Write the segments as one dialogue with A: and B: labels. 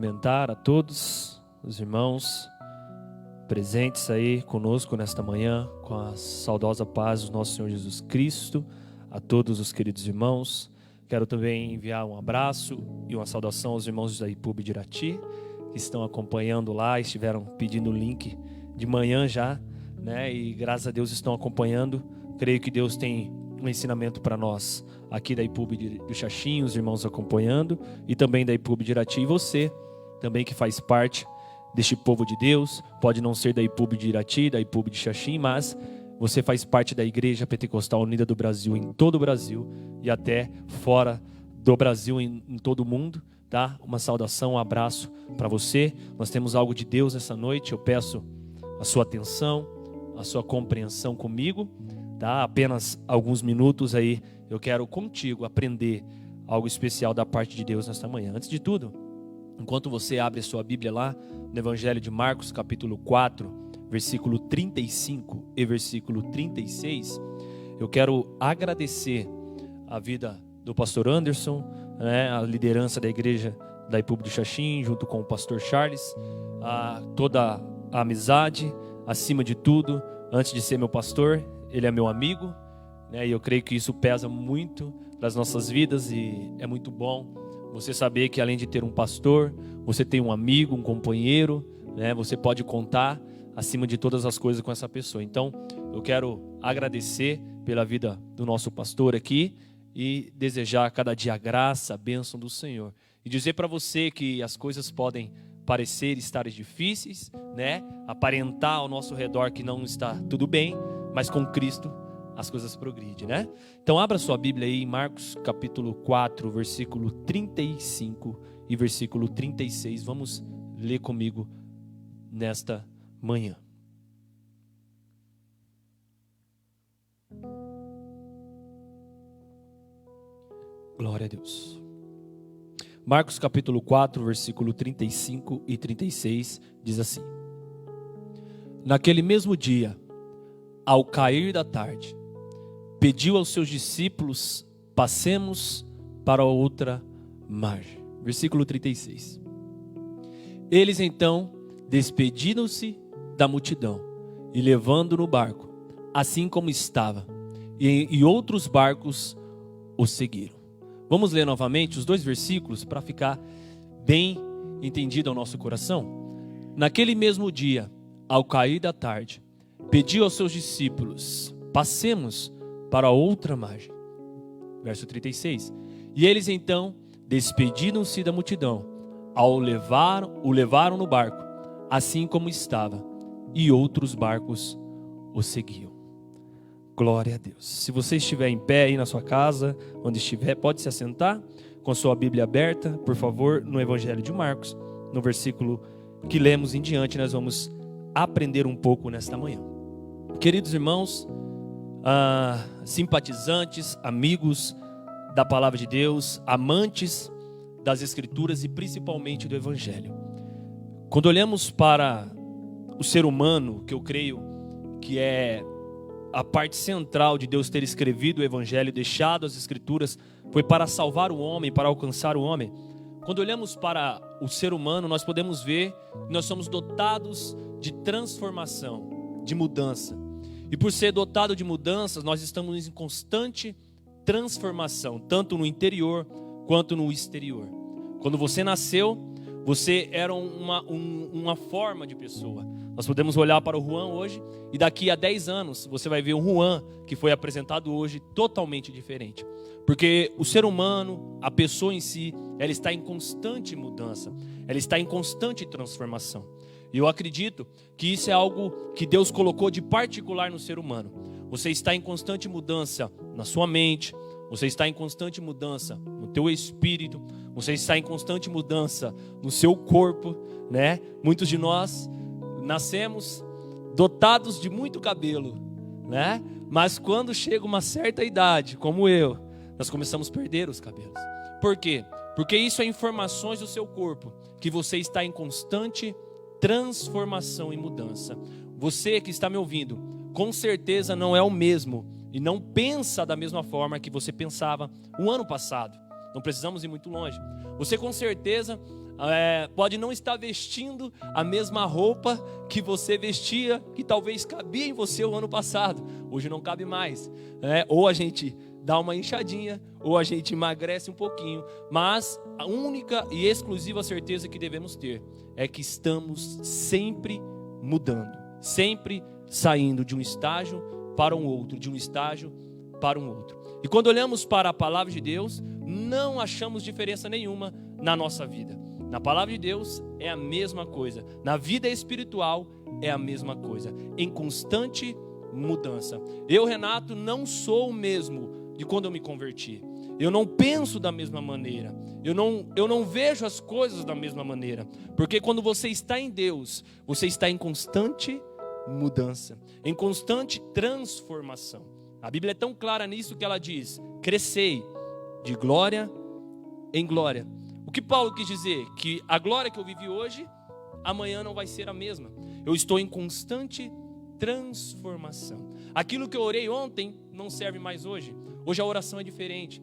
A: Cumprimentar a todos os irmãos presentes aí conosco nesta manhã, com a saudosa paz do nosso Senhor Jesus Cristo, a todos os queridos irmãos. Quero também enviar um abraço e uma saudação aos irmãos da IPUB de Irati, que estão acompanhando lá, estiveram pedindo o link de manhã já, né? E graças a Deus estão acompanhando. Creio que Deus tem um ensinamento para nós aqui da IPUB do Xaxim, os irmãos acompanhando, e também da IPUB de Irati. E você também que faz parte deste povo de Deus, pode não ser da IPUB de Irati, da IPUB de Xaxim, mas você faz parte da Igreja Pentecostal Unida do Brasil, em todo o Brasil e até fora do Brasil, em todo o mundo, tá? Uma saudação, um abraço para você. Nós temos algo de Deus essa noite. Eu peço a sua atenção, a sua compreensão comigo, tá? Apenas alguns minutos aí, eu quero contigo aprender algo especial da parte de Deus nesta manhã. Antes de tudo, enquanto você abre a sua Bíblia lá no Evangelho de Marcos, capítulo 4, versículo 35 e versículo 36, eu quero agradecer a vida do pastor Anderson, né, a liderança da igreja da IPUB do Xaxim, junto com o pastor Charles, toda a amizade, acima de tudo, antes de ser meu pastor, ele é meu amigo, né, e eu creio que isso pesa muito nas nossas vidas e é muito bom você saber que além de ter um pastor, você tem um amigo, um companheiro, né? Você pode contar acima de todas as coisas com essa pessoa. Então, eu quero agradecer pela vida do nosso pastor aqui e desejar a cada dia a graça, a bênção do Senhor. E dizer para você que as coisas podem parecer estar difíceis, né? Aparentar ao nosso redor que não está tudo bem, mas com Cristo as coisas progridem, né? Então abra sua Bíblia aí em Marcos capítulo 4, versículo 35 e versículo 36. Vamos ler comigo nesta manhã. Glória a Deus. Marcos capítulo 4, versículo 35 e 36 diz assim: Naquele mesmo dia, ao cair da tarde, pediu aos seus discípulos: passemos para outra margem. Versículo 36. Eles então despediram-se da multidão e levando no barco, assim como estava, e outros barcos o seguiram. Vamos ler novamente os dois versículos para ficar bem entendido ao nosso coração. Naquele mesmo dia, ao cair da tarde, pediu aos seus discípulos: passemos para outra margem. Verso 36. E eles então despediram-se da multidão, o levaram no barco, assim como estava, e outros barcos o seguiam. Glória a Deus. Se você estiver em pé aí na sua casa, onde estiver, pode se assentar com a sua Bíblia aberta, por favor, no Evangelho de Marcos, no versículo que lemos em diante, nós vamos aprender um pouco nesta manhã. Queridos irmãos, simpatizantes, amigos da palavra de Deus, amantes das Escrituras e principalmente do Evangelho. Quando olhamos para o ser humano, que eu creio que é a parte central de Deus ter escrevido o Evangelho, deixado as Escrituras, foi para salvar o homem, para alcançar o homem. Quando olhamos para o ser humano, nós podemos ver que nós somos dotados de transformação, de mudança. E por ser dotado de mudanças, nós estamos em constante transformação, tanto no interior quanto no exterior. Quando você nasceu, você era uma forma de pessoa. Nós podemos olhar para o Juan hoje e daqui a 10 anos você vai ver um Juan que foi apresentado hoje totalmente diferente. Porque o ser humano, a pessoa em si, ela está em constante mudança, ela está em constante transformação. E eu acredito que isso é algo que Deus colocou de particular no ser humano. Você está em constante mudança na sua mente, você está em constante mudança no teu espírito, você está em constante mudança no seu corpo, né? Muitos de nós nascemos dotados de muito cabelo, né? Mas quando chega uma certa idade, como eu, nós começamos a perder os cabelos. Por quê? Porque isso é informações do seu corpo, que você está em constante transformação e mudança. Você que está me ouvindo, com certeza não é o mesmo e não pensa da mesma forma que você pensava um ano passado. Não precisamos ir muito longe. Você com certeza pode não estar vestindo a mesma roupa que você vestia, que talvez cabia em você o ano passado, hoje não cabe mais, ou a gente dá uma inchadinha, ou a gente emagrece um pouquinho, mas a única e exclusiva certeza que devemos ter é que estamos sempre mudando, sempre saindo de um estágio para um outro, de um estágio para um outro. E quando olhamos para a palavra de Deus, não achamos diferença nenhuma na nossa vida. Na palavra de Deus é a mesma coisa, na vida espiritual é a mesma coisa, em constante mudança. Eu, Renato, não sou o mesmo de quando eu me converti. Eu não penso da mesma maneira. Eu não vejo as coisas da mesma maneira. Porque quando você está em Deus, você está em constante mudança, em constante transformação. A Bíblia é tão clara nisso que ela diz: crescei de glória em glória. O que Paulo quis dizer? Que a glória que eu vivi hoje, amanhã não vai ser a mesma. Eu estou em constante transformação. Aquilo que eu orei ontem não serve mais hoje. Hoje a oração é diferente.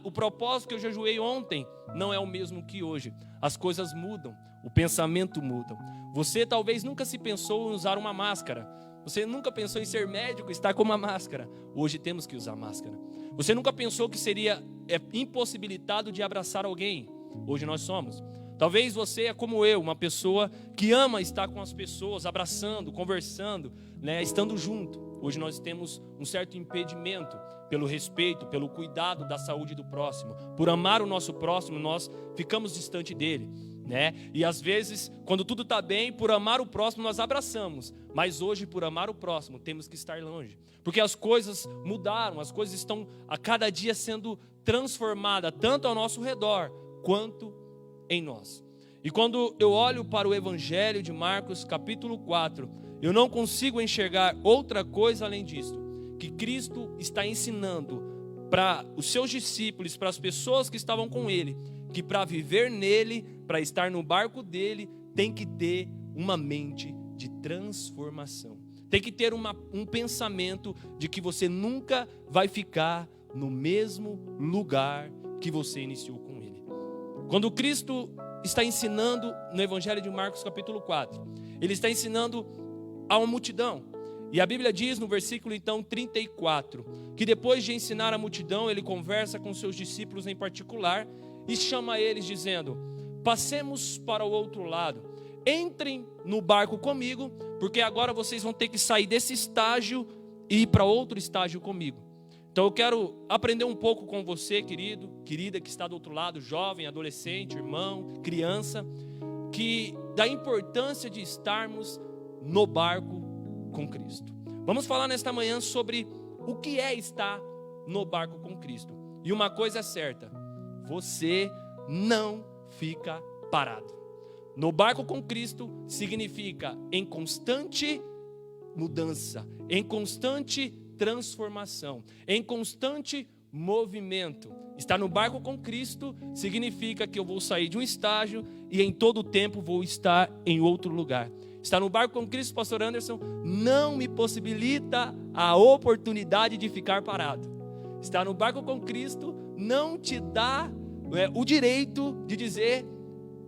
A: O propósito que eu jejuei ontem não é o mesmo que hoje. As coisas mudam, o pensamento muda. Você talvez nunca se pensou em usar uma máscara. Você nunca pensou em ser médico e estar com uma máscara. Hoje temos que usar máscara. Você nunca pensou que seria impossibilitado de abraçar alguém. Hoje nós somos. Talvez você é como eu, uma pessoa que ama estar com as pessoas, abraçando, conversando, estando junto. Hoje nós temos um certo impedimento pelo respeito, pelo cuidado da saúde do próximo. Por amar o nosso próximo, nós ficamos distante dele, E às vezes, quando tudo está bem, por amar o próximo, nós abraçamos. Mas hoje, por amar o próximo, temos que estar longe. Porque as coisas mudaram, as coisas estão a cada dia sendo transformadas, tanto ao nosso redor, quanto em nós. E quando eu olho para o Evangelho de Marcos, capítulo 4, eu não consigo enxergar outra coisa além disso, que Cristo está ensinando para os seus discípulos, para as pessoas que estavam com ele, que para viver nele, para estar no barco dele, tem que ter uma mente de transformação. Tem que ter um pensamento de que você nunca vai ficar no mesmo lugar que você iniciou com ele. Quando Cristo está ensinando no Evangelho de Marcos capítulo 4, ele está ensinando a uma multidão. E a Bíblia diz no versículo então 34, que depois de ensinar a multidão, ele conversa com seus discípulos em particular e chama eles dizendo: passemos para o outro lado, entrem no barco comigo, porque agora vocês vão ter que sair desse estágio e ir para outro estágio comigo. Então eu quero aprender um pouco com você, querido, querida que está do outro lado, jovem, adolescente, irmão, criança, que da importância de estarmos no barco com Cristo. Vamos falar nesta manhã sobre o que é estar no barco com Cristo. E uma coisa é certa: você não fica parado. No barco com Cristo significa em constante mudança, em constante transformação, em constante movimento. Estar no barco com Cristo significa que eu vou sair de um estágio e em todo o tempo vou estar em outro lugar. Estar no barco com Cristo, pastor Anderson, não me possibilita a oportunidade de ficar parado. Estar no barco com Cristo não te dá o direito de dizer: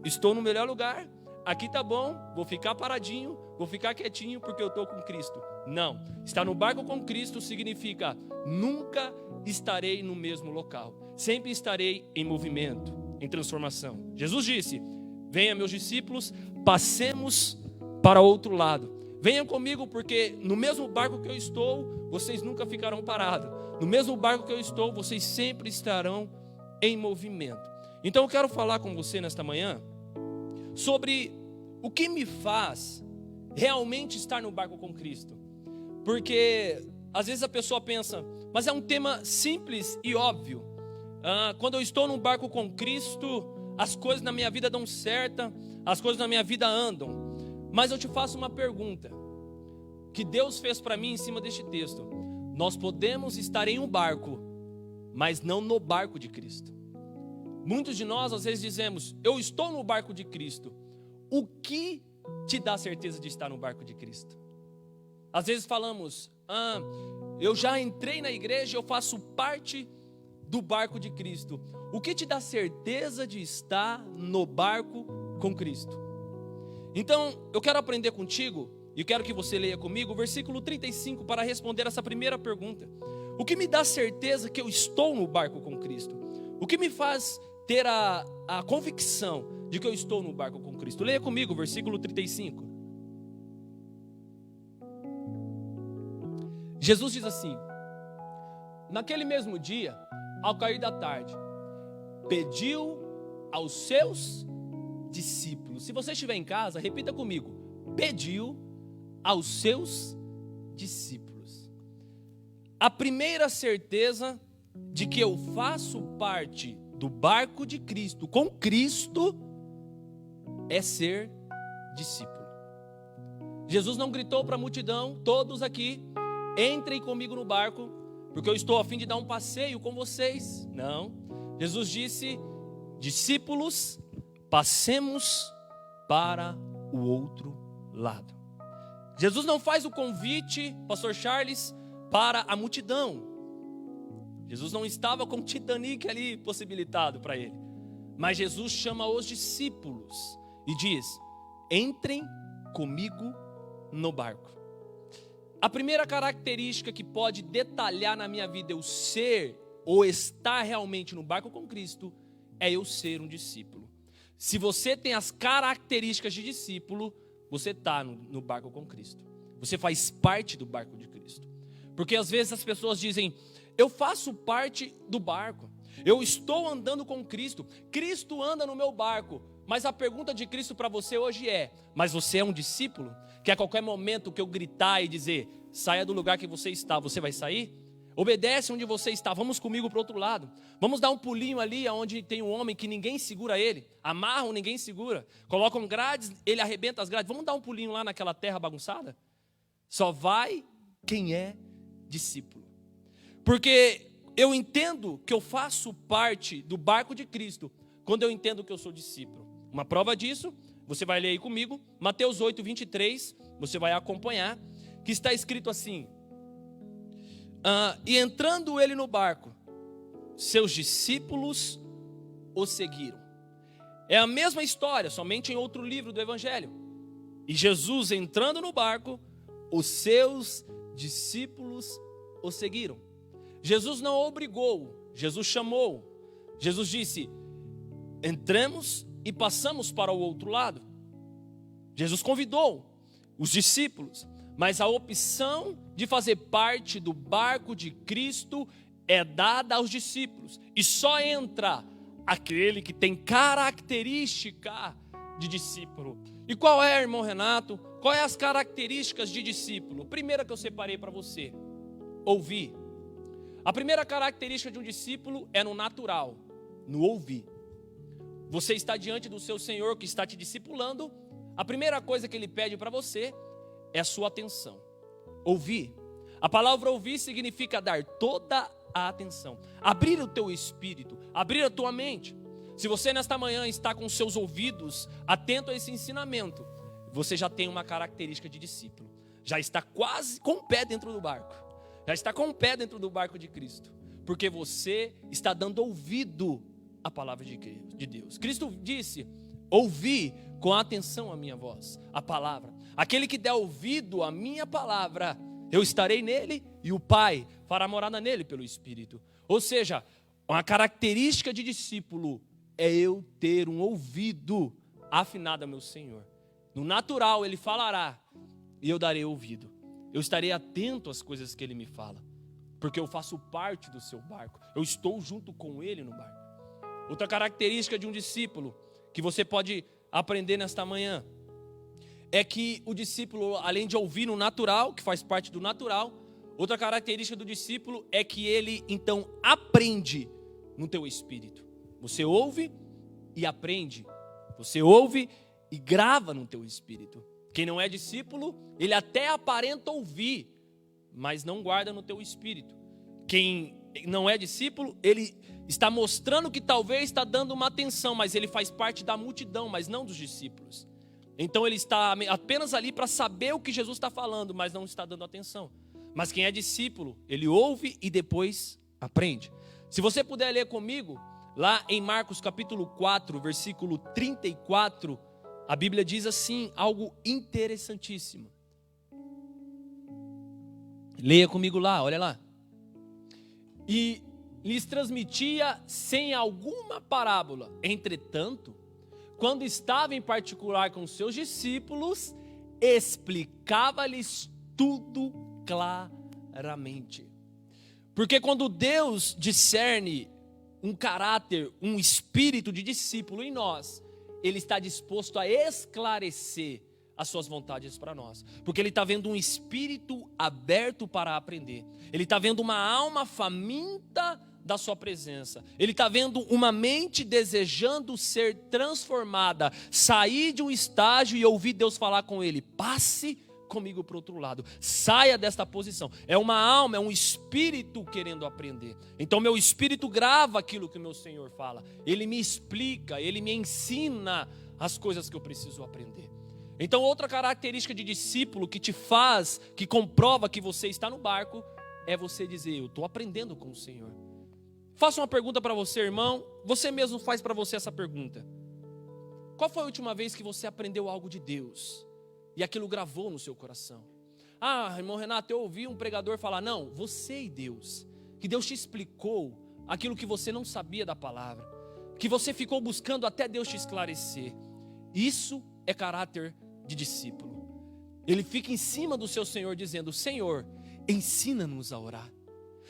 A: estou no melhor lugar, aqui tá bom, vou ficar paradinho, vou ficar quietinho porque eu estou com Cristo. Não, estar no barco com Cristo significa nunca estarei no mesmo local, sempre estarei em movimento, em transformação. Jesus disse: venha meus discípulos, passemos para outro lado. Venham comigo, porque no mesmo barco que eu estou, vocês nunca ficarão parados. No mesmo barco que eu estou, vocês sempre estarão em movimento. Então eu quero falar com você nesta manhã sobre o que me faz realmente estar no barco com Cristo. Porque às vezes a pessoa pensa, mas é um tema simples e óbvio. Quando eu estou no barco com Cristo, as coisas na minha vida dão certo, as coisas na minha vida andam. Mas eu te faço uma pergunta que Deus fez para mim em cima deste texto. Nós podemos estar em um barco, mas não no barco de Cristo. Muitos de nós às vezes dizemos: eu estou no barco de Cristo. O que te dá certeza de estar no barco de Cristo? Às vezes falamos: eu já entrei na igreja, eu faço parte
B: do barco de Cristo? O que te dá certeza de estar no barco com Cristo? Então, eu quero aprender contigo, e quero que você leia comigo o versículo 35 para responder essa primeira pergunta. O que me dá certeza que eu estou no barco com Cristo? O que me faz ter a convicção de que eu estou no barco com Cristo? Leia comigo o versículo 35. Jesus diz assim: naquele mesmo dia, ao cair da tarde, pediu aos seus discípulos. Se você estiver em casa, repita comigo: pediu aos seus discípulos. A primeira certeza de que eu faço parte do barco de Cristo, com Cristo, é ser discípulo. Jesus não gritou para a multidão: todos aqui, entrem comigo no barco, porque eu estou a fim de dar um passeio com vocês. Não. Jesus disse: discípulos, passemos para o outro lado. Jesus não faz o convite, pastor Charles, para a multidão. Jesus não estava com o Titanic ali possibilitado para ele. Mas Jesus chama os discípulos e diz: entrem comigo no barco. A primeira característica que pode detalhar na minha vida eu ser ou estar realmente no barco com Cristo é eu ser um discípulo. Se você tem as características de discípulo, você está no barco com Cristo. Você faz parte do barco de Cristo. Porque às vezes as pessoas dizem: eu faço parte do barco, eu estou andando com Cristo, Cristo anda no meu barco. Mas a pergunta de Cristo para você hoje é: mas você é um discípulo? Que a qualquer momento que eu gritar e dizer: saia do lugar que você está, você vai sair? Obedece onde você está, vamos comigo para o outro lado. Vamos dar um pulinho ali onde tem um homem que ninguém segura ele. Amarram, ninguém segura. Colocam grades, ele arrebenta as grades. Vamos dar um pulinho lá naquela terra bagunçada? Só vai quem é discípulo. Porque eu entendo que eu faço parte do barco de Cristo quando eu entendo que eu sou discípulo. Uma prova disso, você vai ler aí comigo, Mateus 8, 23, você vai acompanhar, que está escrito assim: e entrando ele no barco, seus discípulos o seguiram. É a mesma história, somente em outro livro do Evangelho. E Jesus entrando no barco, os seus discípulos o seguiram. Jesus não obrigou, Jesus chamou. Jesus disse: entremos e passamos para o outro lado. Jesus convidou os discípulos, mas a opção de fazer parte do barco de Cristo é dada aos discípulos. E só entra aquele que tem característica de discípulo. E qual é, irmão Renato? Quais as características de discípulo? Primeira que eu separei para você: ouvir. A primeira característica de um discípulo é no natural, no ouvir. Você está diante do seu Senhor que está te discipulando. A primeira coisa que Ele pede para você é a sua atenção. Ouvir. A palavra ouvir significa dar toda a atenção. Abrir o teu espírito, abrir a tua mente. Se você nesta manhã está com seus ouvidos atento a esse ensinamento, você já tem uma característica de discípulo. Já está quase com o pé dentro do barco. Já está com o pé dentro do barco de Cristo. Porque você está dando ouvido à palavra de Deus. Cristo disse: ouvi com atenção a minha voz, a palavra. Aquele que der ouvido à minha palavra, eu estarei nele e o Pai fará morada nele pelo Espírito. Ou seja, uma característica de discípulo é eu ter um ouvido afinado ao meu Senhor. No natural Ele falará e eu darei ouvido. Eu estarei atento às coisas que Ele me fala, porque eu faço parte do seu barco. Eu estou junto com Ele no barco. Outra característica de um discípulo que você pode aprender nesta manhã é que o discípulo, além de ouvir no natural, que faz parte do natural, outra característica do discípulo é que ele então aprende no teu espírito. Você ouve e aprende. Você ouve e grava no teu espírito. Quem não é discípulo, ele até aparenta ouvir, mas não guarda no teu espírito. Quem não é discípulo, ele está mostrando que talvez está dando uma atenção, mas ele faz parte da multidão, mas não dos discípulos. Então ele está apenas ali para saber o que Jesus está falando, mas não está dando atenção. Mas quem é discípulo, ele ouve e depois aprende. Se você puder ler comigo, lá em Marcos capítulo 4, versículo 34, a Bíblia diz assim, algo interessantíssimo. Leia comigo lá, olha lá. E lhes transmitia sem alguma parábola. Entretanto, quando estava em particular com seus discípulos, explicava-lhes tudo claramente. Porque quando Deus discerne um caráter, um espírito de discípulo em nós, Ele está disposto a esclarecer as suas vontades para nós. Porque Ele está vendo um espírito aberto para aprender. Ele está vendo uma alma faminta da sua presença. Ele está vendo uma mente desejando ser transformada, sair de um estágio e ouvir Deus falar com ele: passe comigo para o outro lado, saia desta posição. É uma alma, é um espírito querendo aprender. Então meu espírito grava aquilo que o meu Senhor fala. Ele me explica, Ele me ensina as coisas que eu preciso aprender. Então outra característica de discípulo que te faz, que comprova que você está no barco, é você dizer: eu estou aprendendo com o Senhor. Faço uma pergunta para você, irmão. Você mesmo faz para você essa pergunta. Qual foi a última vez que você aprendeu algo de Deus e aquilo gravou no seu coração? Ah, irmão Renato, eu ouvi um pregador falar. Não, você e Deus. Que Deus te explicou aquilo que você não sabia da palavra, que você ficou buscando até Deus te esclarecer. Isso é caráter de discípulo. Ele fica em cima do seu Senhor dizendo: Senhor, ensina-nos a orar.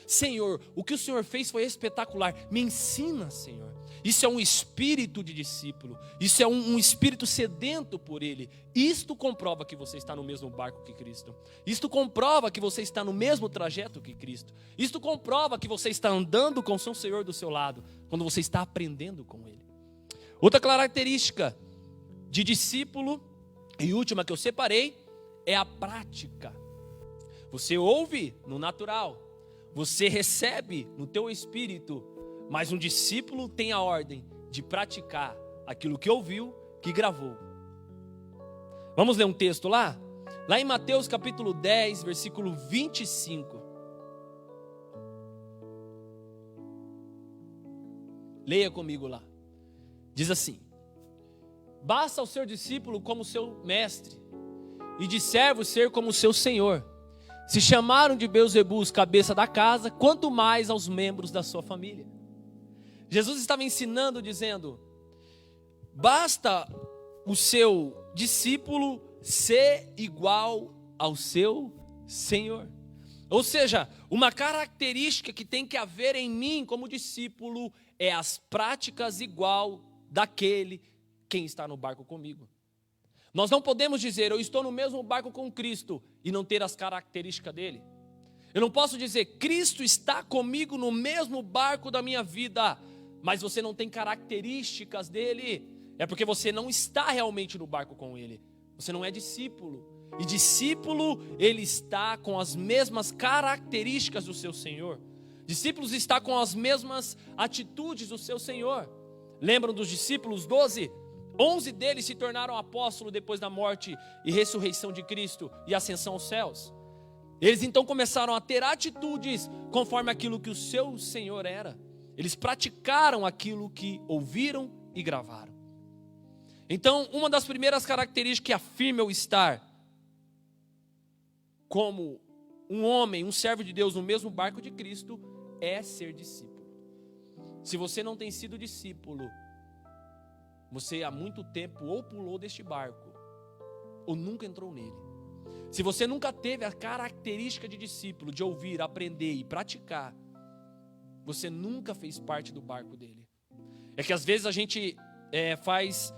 B: Senhor, o que o Senhor fez foi espetacular, me ensina, Senhor. Isso é um espírito de discípulo, isso é um espírito sedento por Ele. Isto comprova que você está no mesmo barco que Cristo. Isto comprova que você está no mesmo trajeto que Cristo. Isto comprova que você está andando com o seu Senhor do seu lado, quando você está aprendendo com Ele. Outra característica de discípulo, e última que eu separei, é a prática. Você ouve no natural, você recebe no teu espírito, mas um discípulo tem a ordem de praticar aquilo que ouviu, que gravou. Vamos ler um texto lá? Lá em Mateus capítulo 10, versículo 25. Leia comigo lá. Diz assim: basta ao seu discípulo como seu mestre, e de servo ser como seu senhor. Se chamaram de Beelzebus cabeça da casa, quanto mais aos membros da sua família. Jesus estava ensinando, dizendo: basta o seu discípulo ser igual ao seu Senhor. Ou seja, uma característica que tem que haver em mim como discípulo é as práticas igual daquele quem está no barco comigo. Nós não podemos dizer: eu estou no mesmo barco com Cristo, e não ter as características dele. Eu não posso dizer: Cristo está comigo no mesmo barco da minha vida, mas você não tem características dele. É porque você não está realmente no barco com ele. Você não é discípulo. E discípulo, ele está com as mesmas características do seu Senhor. Discípulos está com as mesmas atitudes do seu Senhor. Lembram dos discípulos 12? 11 deles se tornaram apóstolos depois da morte e ressurreição de Cristo e ascensão aos céus. Eles então começaram a ter atitudes conforme aquilo que o seu Senhor era. Eles praticaram aquilo que ouviram e gravaram. Então, uma das primeiras características que afirma eu estar como um homem, um servo de Deus no mesmo barco de Cristo, é ser discípulo. Se você não tem sido discípulo, você há muito tempo ou pulou deste barco, ou nunca entrou nele. Se você nunca teve a característica de discípulo, de ouvir, aprender e praticar, você nunca fez parte do barco dele. É que às vezes a gente faz,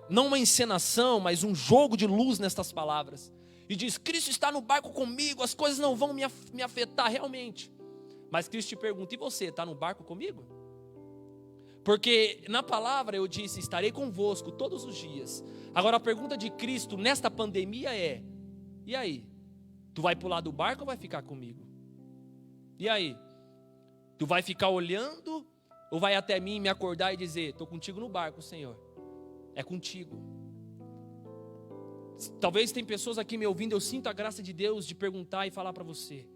B: não uma encenação, mas um jogo de luz nestas palavras. E diz: Cristo está no barco comigo, as coisas não vão me afetar realmente. Mas Cristo te pergunta: e você, está no barco comigo? Porque na palavra eu disse: estarei convosco todos os dias. Agora a pergunta de Cristo nesta pandemia é: e aí? Tu vai pular do barco ou vai ficar comigo? E aí? Tu vai ficar olhando ou vai até mim me acordar e dizer: estou contigo no barco, Senhor? É contigo. Talvez tem pessoas aqui me ouvindo, eu sinto a graça de Deus de perguntar e falar para você: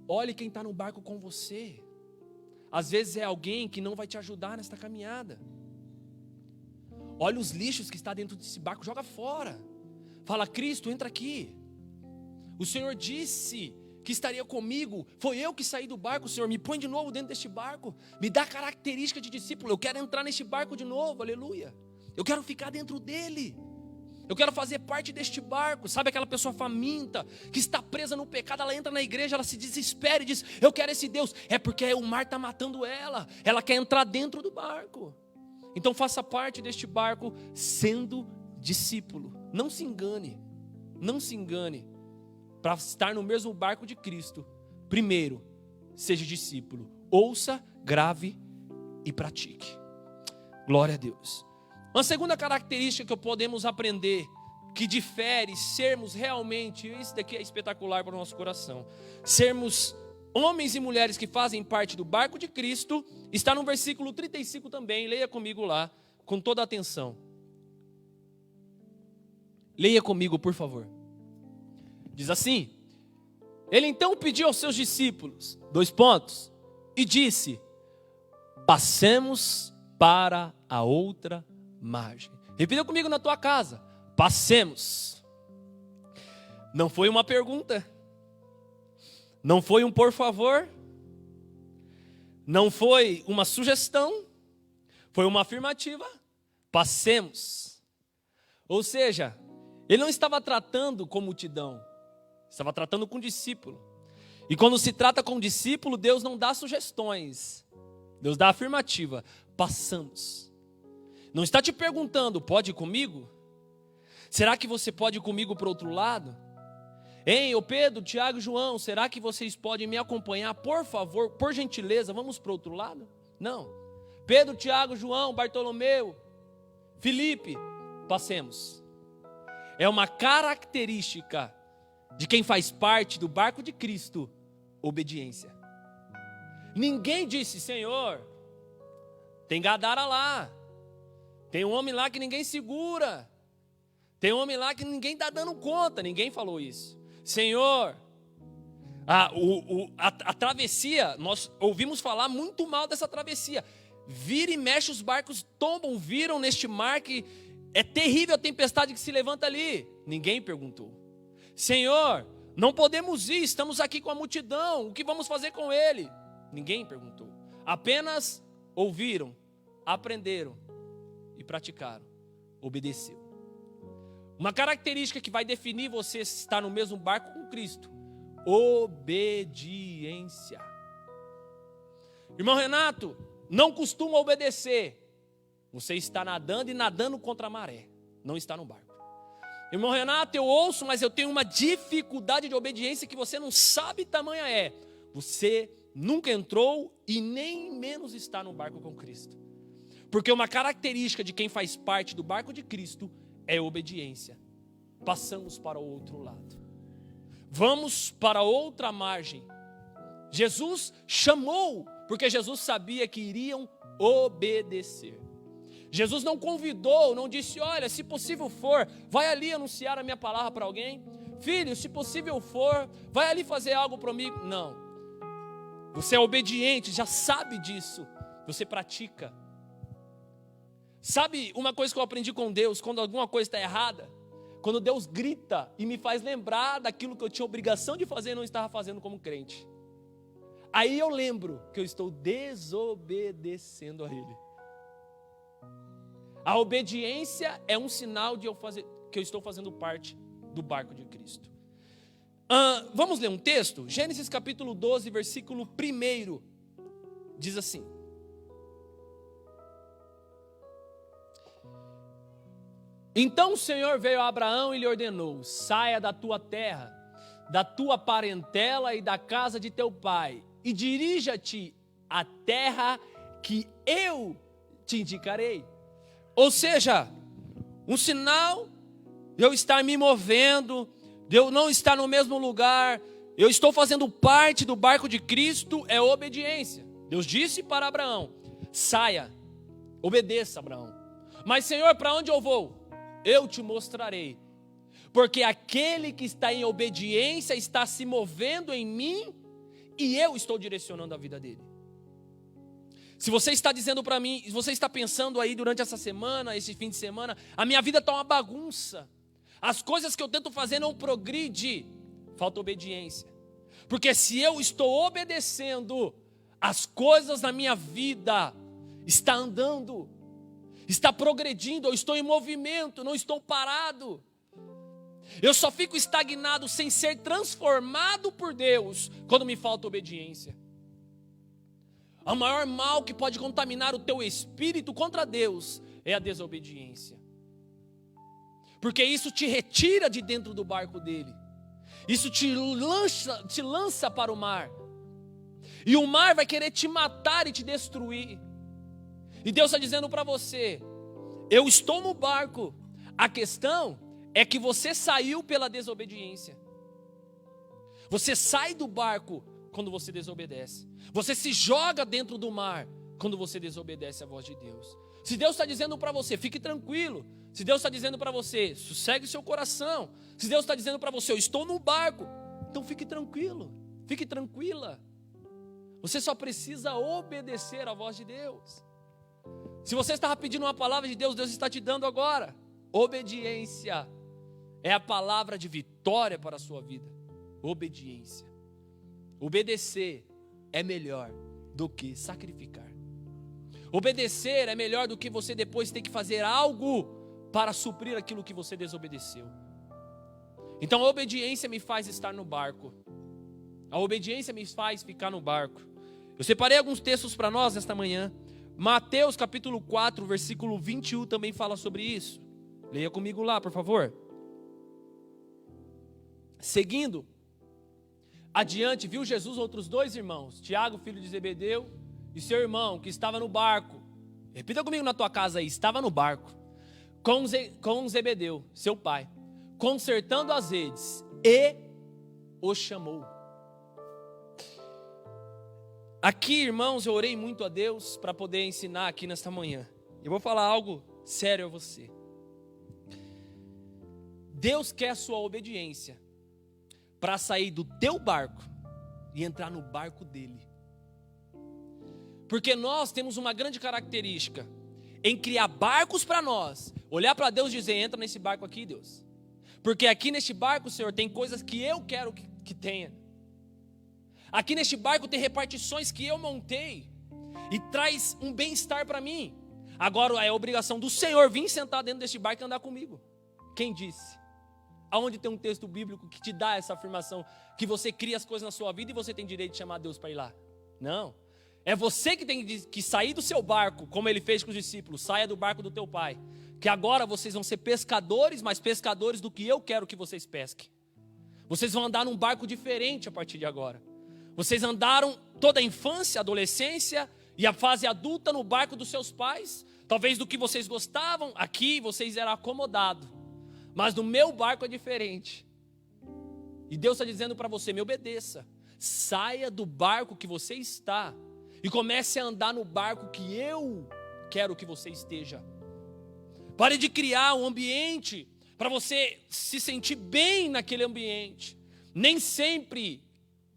B: Olhe quem está no barco com você. Às vezes é alguém que não vai te ajudar nesta caminhada. Olha os lixos que está dentro desse barco, joga fora. Fala: Cristo, entra aqui. O Senhor disse que estaria comigo. Foi eu que saí do barco, Senhor. Me põe de novo dentro deste barco. Me dá característica de discípulo. Eu quero entrar neste barco de novo, aleluia. Eu quero ficar dentro dele. Eu quero fazer parte deste barco. Sabe aquela pessoa faminta, que está presa no pecado? Ela entra na igreja, ela se desespera e diz: eu quero esse Deus. É porque o mar está matando ela. Ela quer entrar dentro do barco. Então faça parte deste barco sendo discípulo. Não se engane. Não se engane. Para estar no mesmo barco de Cristo, primeiro, seja discípulo. Ouça, grave e pratique. Glória a Deus. Uma segunda característica que podemos aprender, que difere sermos realmente, isso daqui é espetacular para o nosso coração, sermos homens e mulheres que fazem parte do barco de Cristo, está no versículo 35 também. Leia comigo lá, com toda a atenção. Leia comigo, por favor. Diz assim: ele então pediu aos seus discípulos, e disse: passemos para a outra margem. Repita comigo na tua casa: passemos. Não foi uma pergunta, não foi um por favor, não foi uma sugestão, foi uma afirmativa: passemos. Ou seja, ele não estava tratando com multidão, estava tratando com discípulo. E quando se trata com discípulo, Deus não dá sugestões, Deus dá afirmativa: passamos. Não está te perguntando: pode ir comigo? Será que você pode ir comigo para o outro lado? Hein, ô Pedro, Tiago e João, será que vocês podem me acompanhar? Por favor, por gentileza, vamos para o outro lado? Não. Pedro, Tiago, João, Bartolomeu, Felipe, passemos. É uma característica de quem faz parte do barco de Cristo: obediência. Ninguém disse: Senhor, tem Gadara lá, tem um homem lá que ninguém segura, tem um homem lá que ninguém está dando conta. Ninguém falou isso. Senhor, a travessia, nós ouvimos falar muito mal dessa travessia. Vira e mexe, os barcos tombam, viram neste mar que é terrível a tempestade que se levanta ali. Ninguém perguntou: Senhor, não podemos ir, estamos aqui com a multidão, o que vamos fazer com ele? Ninguém perguntou. Apenas ouviram, aprenderam e praticaram. Obedeceu. Uma característica que vai definir você se está no mesmo barco com Cristo: obediência. Irmão Renato, não costuma obedecer. Você está nadando e nadando contra a maré, não está no barco. Irmão Renato, eu ouço, mas eu tenho uma dificuldade de obediência que você não sabe tamanha é. Você nunca entrou e nem menos está no barco com Cristo. Porque uma característica de quem faz parte do barco de Cristo é obediência. Passamos para o outro lado. Vamos para outra margem. Jesus chamou, porque Jesus sabia que iriam obedecer. Jesus não convidou, não disse: olha, se possível for, vai ali anunciar a minha palavra para alguém. Filho, se possível for, vai ali fazer algo para mim. Não. Você é obediente, já sabe disso. Você pratica. Sabe uma coisa que eu aprendi com Deus, quando alguma coisa está errada? Quando Deus grita e me faz lembrar daquilo que eu tinha obrigação de fazer e não estava fazendo como crente. Aí eu lembro que eu estou desobedecendo a Ele. A obediência é um sinal de que eu estou fazendo parte do barco de Cristo. Vamos ler um texto? Gênesis capítulo 12, versículo 1. Diz assim: então o Senhor veio a Abraão e lhe ordenou: saia da tua terra, da tua parentela e da casa de teu pai, e dirija-te à terra que eu te indicarei. Ou seja, um sinal de eu estar me movendo, de eu não estar no mesmo lugar, eu estou fazendo parte do barco de Cristo, é obediência. Deus disse para Abraão: saia, obedeça, Abraão. Mas Senhor, para onde eu vou? Eu te mostrarei. Porque aquele que está em obediência está se movendo em mim e eu estou direcionando a vida dele. Se você está dizendo para mim, se você está pensando aí durante essa semana, esse fim de semana, a minha vida está uma bagunça, as coisas que eu tento fazer não progridem, falta obediência. Porque se eu estou obedecendo, as coisas na minha vida estão andando, está progredindo, eu estou em movimento, não estou parado. Eu só fico estagnado sem ser transformado por Deus quando me falta obediência. O maior mal que pode contaminar o teu espírito contra Deus é a desobediência. Porque isso te retira de dentro do barco dele. Isso te lança para o mar. E o mar vai querer te matar e te destruir. E Deus está dizendo para você, eu estou no barco. A questão é que você saiu pela desobediência. Você sai do barco quando você desobedece. Você se joga dentro do mar quando você desobedece a voz de Deus. Se Deus está dizendo para você, fique tranquilo. Se Deus está dizendo para você, sossegue seu coração. Se Deus está dizendo para você, eu estou no barco, então fique tranquilo, fique tranquila. Você só precisa obedecer à voz de Deus. Se você estava pedindo uma palavra de Deus, Deus está te dando agora. Obediência é a palavra de vitória para a sua vida. Obediência. Obedecer é melhor do que sacrificar. Obedecer é melhor do que você depois ter que fazer algo para suprir aquilo que você desobedeceu. Então a obediência me faz estar no barco. A obediência me faz ficar no barco. Eu separei alguns textos para nós nesta manhã. Mateus capítulo 4, versículo 21 também fala sobre isso. Leia comigo lá, por favor. Seguindo adiante, viu Jesus outros dois irmãos, Tiago, filho de Zebedeu, e seu irmão, que estava no barco. Repita comigo na tua casa aí, estava no barco, com Zebedeu, seu pai, consertando as redes, e o chamou. Aqui, irmãos, eu orei muito a Deus para poder ensinar aqui nesta manhã. Eu vou falar algo sério a você. Deus quer a sua obediência para sair do teu barco e entrar no barco dele. Porque nós temos uma grande característica em criar barcos para nós, olhar para Deus e dizer, entra nesse barco aqui, Deus. Porque aqui neste barco, Senhor, tem coisas que eu quero que tenha. Aqui neste barco tem repartições que eu montei e traz um bem-estar para mim. Agora é a obrigação do Senhor vir sentar dentro deste barco e andar comigo. Quem disse? Aonde tem um texto bíblico que te dá essa afirmação que você cria as coisas na sua vida e você tem direito de chamar Deus para ir lá? Não. É você que tem que sair do seu barco, como ele fez com os discípulos. Saia do barco do teu pai. Que agora vocês vão ser pescadores, mas pescadores do que eu quero que vocês pesquem. Vocês vão andar num barco diferente a partir de agora. Vocês andaram toda a infância, adolescência e a fase adulta no barco dos seus pais. Talvez do que vocês gostavam, aqui vocês eram acomodados. Mas no meu barco é diferente. E Deus está dizendo para você, me obedeça. Saia do barco que você está e comece a andar no barco que eu quero que você esteja. Pare de criar um ambiente para você se sentir bem naquele ambiente. Nem sempre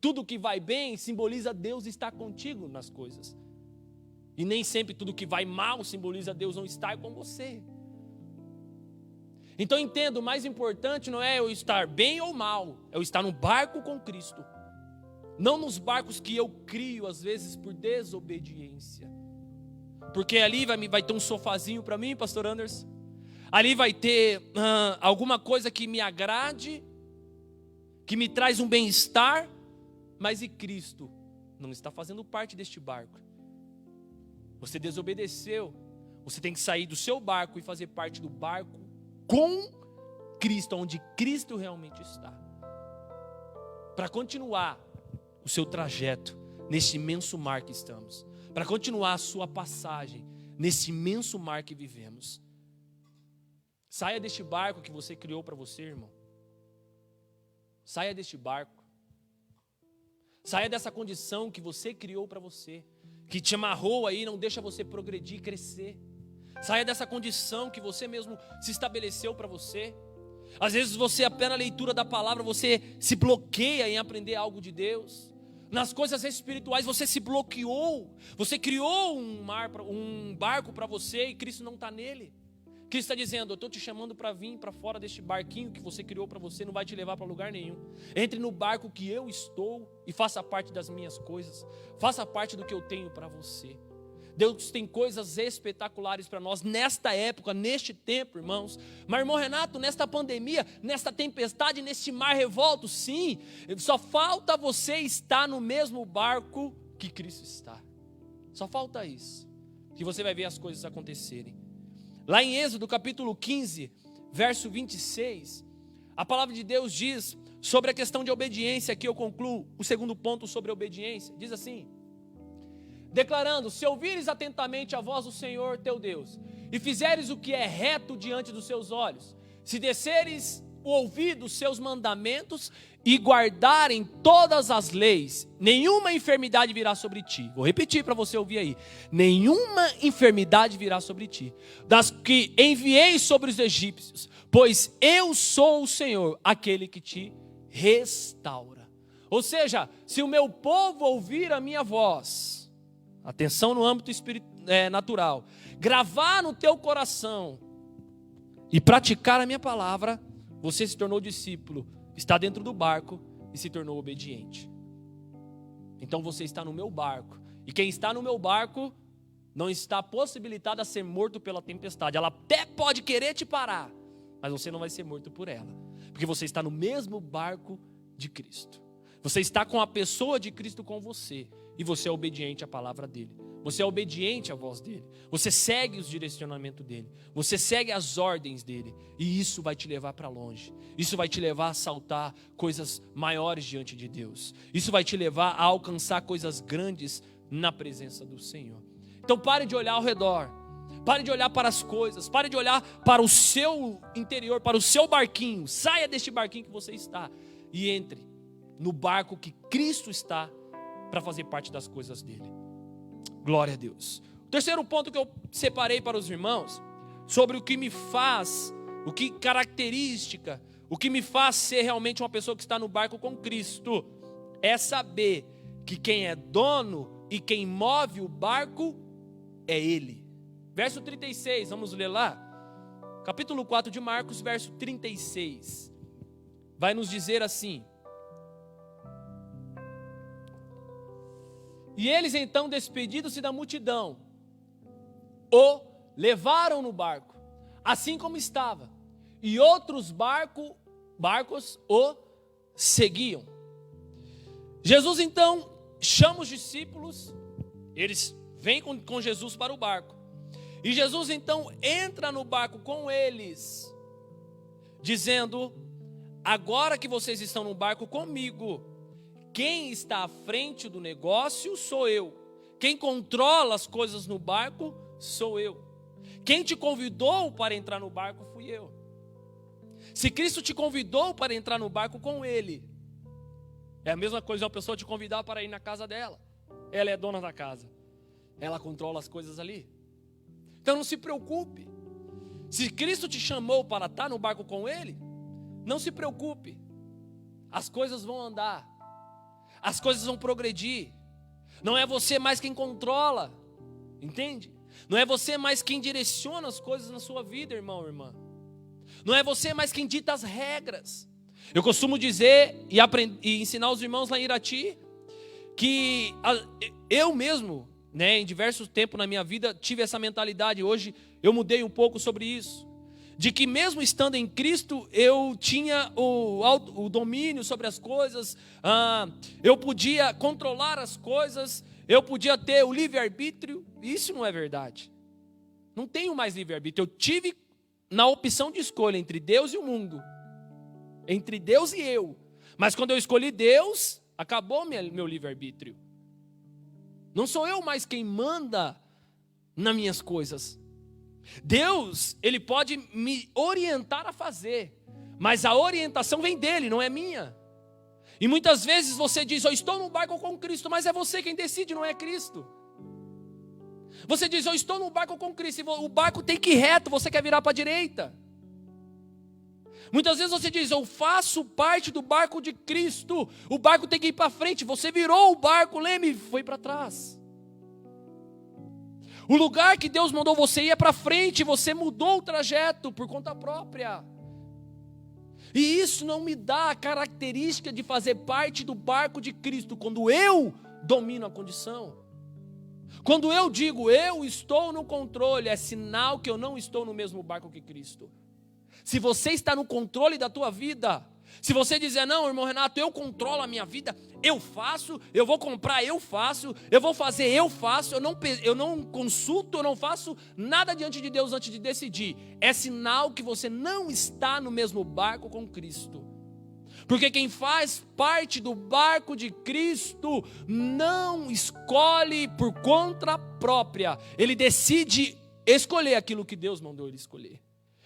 B: tudo que vai bem simboliza Deus estar contigo nas coisas. E nem sempre tudo que vai mal simboliza Deus não estar com você. Então entenda, o mais importante não é eu estar bem ou mal, é eu estar no barco com Cristo. Não nos barcos que eu crio, às vezes, por desobediência. Porque ali vai ter um sofazinho para mim, pastor Anders. Ali vai ter alguma coisa que me agrade, que me traz um bem-estar. Mas e Cristo não está fazendo parte deste barco. Você desobedeceu. Você tem que sair do seu barco e fazer parte do barco com Cristo, onde Cristo realmente está. Para continuar o seu trajeto nesse imenso mar que estamos. Para continuar a sua passagem nesse imenso mar que vivemos. Saia deste barco que você criou para você, irmão. Saia deste barco. Saia dessa condição que você criou para você, que te amarrou aí, não deixa você progredir e crescer. Saia dessa condição que você mesmo se estabeleceu para você. Às vezes você, apenas a leitura da palavra, você se bloqueia em aprender algo de Deus. nas coisas espirituais, você se bloqueou, você criou um barco para você e Cristo não está nele. Cristo está dizendo: eu estou te chamando para vir para fora deste barquinho que você criou para você, não vai te levar para lugar nenhum. Entre no barco que eu estou e faça parte das minhas coisas, faça parte do que eu tenho para você. Deus tem coisas espetaculares para nós nesta época, neste tempo, irmãos. Mas, irmão Renato, nesta pandemia, nesta tempestade, neste mar revolto, sim, só falta você estar no mesmo barco que Cristo está. Só falta isso, que você vai ver as coisas acontecerem. Lá em Êxodo capítulo 15, verso 26, a palavra de Deus diz sobre a questão de obediência. Aqui eu concluo o segundo ponto sobre a obediência. Diz assim: declarando: se ouvires atentamente a voz do Senhor teu Deus, e fizeres o que é reto diante dos seus olhos, se desceres o ouvido dos seus mandamentos e guardarem todas as leis, nenhuma enfermidade virá sobre ti. Vou repetir para você ouvir aí: nenhuma enfermidade virá sobre ti, das que enviei sobre os egípcios, pois eu sou o Senhor, aquele que te restaura. Ou seja, se o meu povo ouvir a minha voz, atenção no âmbito natural, gravar no teu coração e praticar a minha palavra, você se tornou discípulo, está dentro do barco e se tornou obediente. Então você está no meu barco, e quem está no meu barco não está possibilitado a ser morto pela tempestade. Ela até pode querer te parar, mas você não vai ser morto por ela, porque você está no mesmo barco de Cristo. Você está com a pessoa de Cristo com você, e você é obediente à palavra dele. Você é obediente à voz dele. Você segue os direcionamentos dele. Você segue as ordens dele. E isso vai te levar para longe. Isso vai te levar a saltar coisas maiores diante de Deus. Isso vai te levar a alcançar coisas grandes na presença do Senhor. Então pare de olhar ao redor. Pare de olhar para as coisas. Pare de olhar para o seu interior, para o seu barquinho. Saia deste barquinho que você está e entre no barco que Cristo está, para fazer parte das coisas dele. Glória a Deus. O terceiro ponto que eu separei para os irmãos, sobre o que me faz, o que característica, o que me faz ser realmente uma pessoa que está no barco com Cristo, é saber que quem é dono e quem move o barco é Ele. Verso 36, vamos ler lá. Capítulo 4 de Marcos, verso 36. Vai nos dizer assim: e eles então, despedidos-se da multidão, o levaram no barco, assim como estava, e outros barcos o seguiam. Jesus então chama os discípulos, eles vêm com Jesus para o barco, e Jesus então entra no barco com eles, dizendo: agora que vocês estão no barco comigo, quem está à frente do negócio sou eu. Quem controla as coisas no barco sou eu. Quem te convidou para entrar no barco fui eu. Se Cristo te convidou para entrar no barco com Ele, é a mesma coisa uma pessoa te convidar para ir na casa dela. Ela é dona da casa, ela controla as coisas ali. Então não se preocupe. Se Cristo te chamou para estar no barco com Ele, não se preocupe. As coisas vão andar. As coisas vão progredir. Não é você mais quem controla, entende? Não é você mais quem direciona as coisas na sua vida, irmão, irmã. Não é você mais quem dita as regras. Eu costumo dizer e ensinar os irmãos lá em Irati que eu mesmo, em diversos tempos na minha vida, tive essa mentalidade. Hoje eu mudei um pouco sobre isso. De que mesmo estando em Cristo, eu tinha o domínio sobre as coisas, eu podia controlar as coisas, eu podia ter o livre-arbítrio. Isso não é verdade. Não tenho mais livre-arbítrio. Eu tive na opção de escolha entre Deus e o mundo, entre Deus e eu. Mas quando eu escolhi Deus, acabou meu livre-arbítrio. Não sou eu mais quem manda nas minhas coisas. Deus, Ele pode me orientar a fazer, mas a orientação vem dEle, não é minha. E muitas vezes você diz: eu estou no barco com Cristo, mas é você quem decide, não é Cristo. Você diz: eu estou no barco com Cristo, e o barco tem que ir reto, você quer virar para a direita. Muitas vezes você diz, eu faço parte do barco de Cristo, o barco tem que ir para frente, você virou o barco, o leme foi para trás. O lugar que Deus mandou você ir é para frente, você mudou o trajeto por conta própria. E isso não me dá a característica de fazer parte do barco de Cristo, quando eu domino a condição. Quando eu digo, eu estou no controle, é sinal que eu não estou no mesmo barco que Cristo. Se você está no controle da tua vida, se você dizer, não, irmão Renato, eu controlo a minha vida, eu faço, eu vou comprar, eu faço, eu vou fazer, eu faço, eu não consulto, eu não faço nada diante de Deus antes de decidir. É sinal que você não está no mesmo barco com Cristo. Porque quem faz parte do barco de Cristo não escolhe por conta própria. Ele decide escolher aquilo que Deus mandou ele escolher.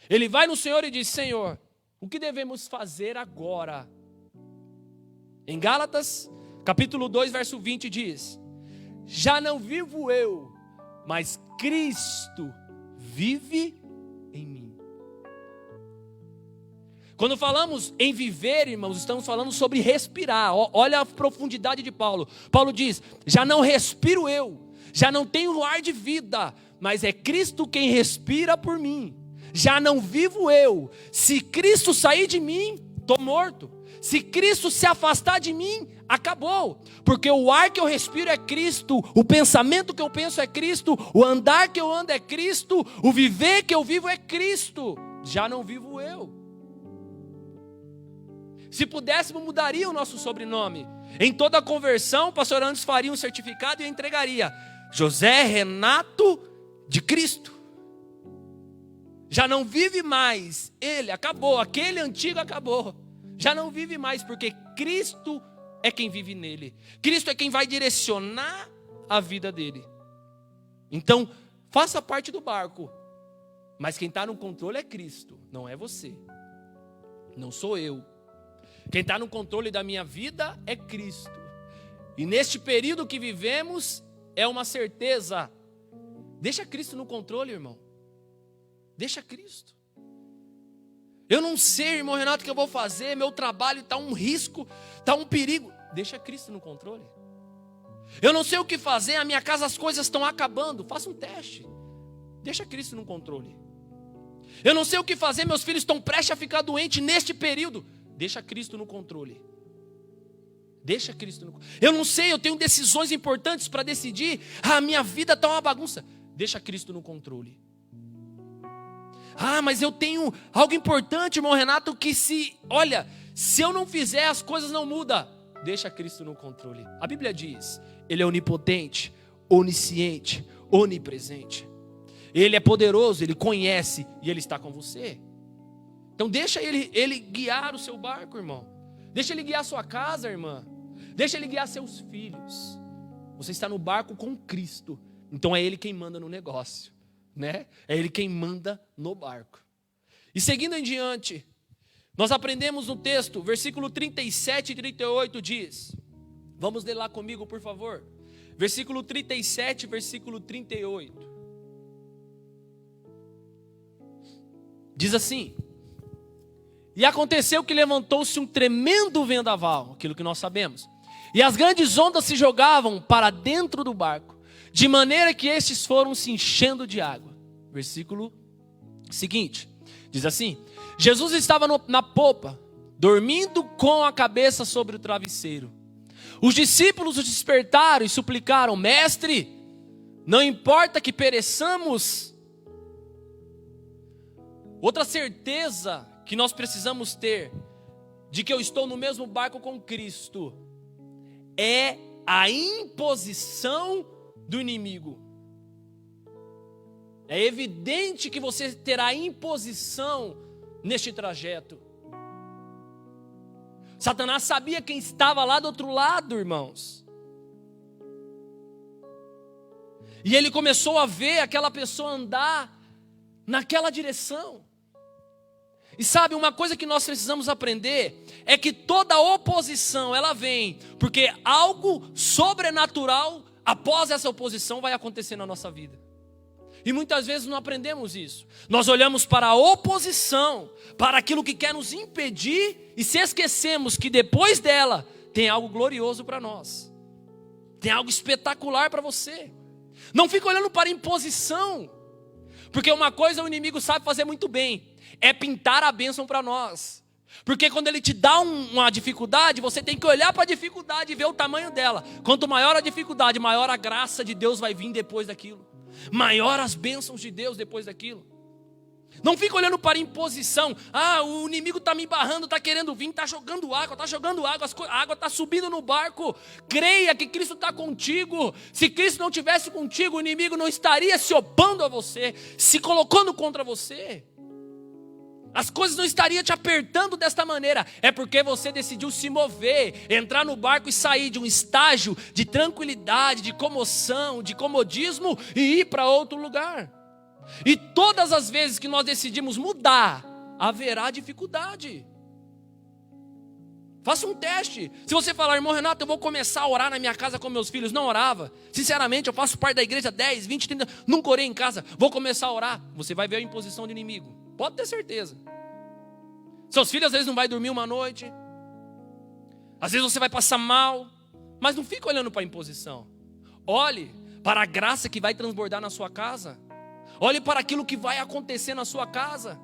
B: Ele vai no Senhor e diz, Senhor, o que devemos fazer agora? Em Gálatas, capítulo 2, verso 20 diz, já não vivo eu, mas Cristo vive em mim. Quando falamos em viver, irmãos, estamos falando sobre respirar. Olha a profundidade de Paulo. Paulo diz, já não respiro eu, já não tenho ar de vida, mas é Cristo quem respira por mim. Já não vivo eu. Se Cristo sair de mim, estou morto. Se Cristo se afastar de mim, acabou. Porque o ar que eu respiro é Cristo, o pensamento que eu penso é Cristo, o andar que eu ando é Cristo, o viver que eu vivo é Cristo. Já não vivo eu. Se pudéssemos, mudaria o nosso sobrenome. Em toda a conversão, o pastor Anderson faria um certificado e entregaria. José Renato de Cristo. Já não vive mais, ele acabou, aquele antigo acabou. Já não vive mais, porque Cristo é quem vive nele. Cristo é quem vai direcionar a vida dele. Então, faça parte do barco. Mas quem está no controle é Cristo, não é você. Não sou eu. Quem está no controle da minha vida é Cristo. E neste período que vivemos, é uma certeza. Deixa Cristo no controle, irmão. Deixa Cristo. Eu não sei, irmão Renato, o que eu vou fazer. Meu trabalho está um risco, está um perigo. Deixa Cristo no controle. Eu não sei o que fazer, a minha casa as coisas estão acabando. Faça um teste. Deixa Cristo no controle. Eu não sei o que fazer, meus filhos estão prestes a ficar doentes neste período. Deixa Cristo no controle. Deixa Cristo no controle. Eu não sei, eu tenho decisões importantes para decidir. A minha vida está uma bagunça. Deixa Cristo no controle. Ah, mas eu tenho algo importante, irmão Renato, que se eu não fizer, as coisas não mudam. Deixa Cristo no controle. A Bíblia diz, Ele é onipotente, onisciente, onipresente. Ele é poderoso, Ele conhece e Ele está com você. Então deixa ele guiar o seu barco, irmão. Deixa Ele guiar a sua casa, irmã. Deixa Ele guiar seus filhos. Você está no barco com Cristo. Então é Ele quem manda no negócio. Né? É Ele quem manda no barco. E seguindo em diante, nós aprendemos no texto, versículo 37 e 38 diz, vamos ler lá comigo, por favor. Versículo 37, versículo 38. Diz assim, e aconteceu que levantou-se um tremendo vendaval, aquilo que nós sabemos, e as grandes ondas se jogavam para dentro do barco, de maneira que estes foram se enchendo de água. Versículo seguinte, diz assim, Jesus estava na popa, dormindo com a cabeça sobre o travesseiro. Os discípulos o despertaram e suplicaram, mestre, não importa que pereçamos. Outra certeza que nós precisamos ter, de que eu estou no mesmo barco com Cristo, é a imposição do inimigo. É evidente que você terá imposição neste trajeto. Satanás sabia quem estava lá do outro lado, irmãos. E ele começou a ver aquela pessoa andar naquela direção. E sabe, uma coisa que nós precisamos aprender é que toda oposição, ela vem porque algo sobrenatural após essa oposição vai acontecer na nossa vida. E muitas vezes não aprendemos isso. Nós olhamos para a oposição, para aquilo que quer nos impedir, e se esquecemos que depois dela tem algo glorioso para nós. Tem algo espetacular para você. Não fica olhando para a imposição, porque uma coisa o inimigo sabe fazer muito bem, é pintar a bênção para nós. Porque quando ele te dá uma dificuldade, você tem que olhar para a dificuldade e ver o tamanho dela. Quanto maior a dificuldade, maior a graça de Deus vai vir depois daquilo. Maior as bênçãos de Deus depois daquilo. Não fica olhando para a imposição. O inimigo está me barrando, está querendo vir, está jogando água, a água está subindo no barco. Creia que Cristo está contigo. Se Cristo não estivesse contigo, o inimigo não estaria se opondo a você, se colocando contra você. As coisas não estariam te apertando desta maneira. É porque você decidiu se mover, entrar no barco e sair de um estágio de tranquilidade, de comoção, de comodismo e ir para outro lugar. E todas as vezes que nós decidimos mudar, haverá dificuldade. Faça um teste. Se você falar, irmão Renato, eu vou começar a orar na minha casa com meus filhos. Não orava. Sinceramente, eu faço parte da igreja 10, 20, 30, nunca orei em casa. Vou começar a orar. Você vai ver a imposição do inimigo. Pode ter certeza. Seus filhos às vezes não vão dormir uma noite. Às vezes você vai passar mal. Mas não fique olhando para a imposição. Olhe para a graça que vai transbordar na sua casa. Olhe para aquilo que vai acontecer na sua casa.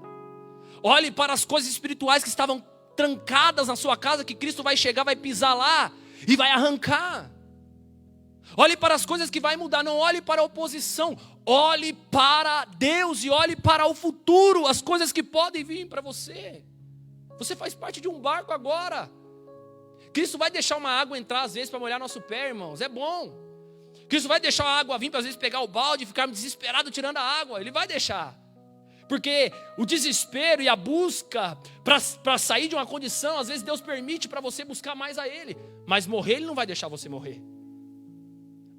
B: Olhe para as coisas espirituais que estavam trancadas na sua casa, que Cristo vai chegar, vai pisar lá e vai arrancar. Olhe para as coisas que vai mudar, não olhe para a oposição. Olhe para Deus e olhe para o futuro, as coisas que podem vir para você. Você faz parte de um barco agora. Cristo vai deixar uma água entrar às vezes para molhar nosso pé, irmãos, é bom. Cristo vai deixar a água vir para às vezes pegar o balde e ficar desesperado tirando a água. Ele vai deixar. Porque o desespero e a busca para sair de uma condição, às vezes Deus permite para você buscar mais a Ele. Mas morrer Ele não vai deixar você morrer.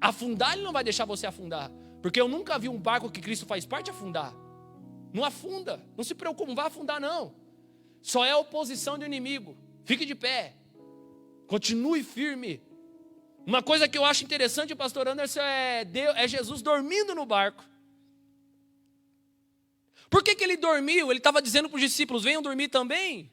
B: Afundar Ele não vai deixar você afundar. Porque eu nunca vi um barco que Cristo faz parte afundar. Não afunda, não se preocupe, não vai afundar não. Só é a oposição do inimigo. Fique de pé. Continue firme. Uma coisa que eu acho interessante, pastor Anderson, é Jesus dormindo no barco. Por que ele dormiu? Ele estava dizendo para os discípulos, venham dormir também.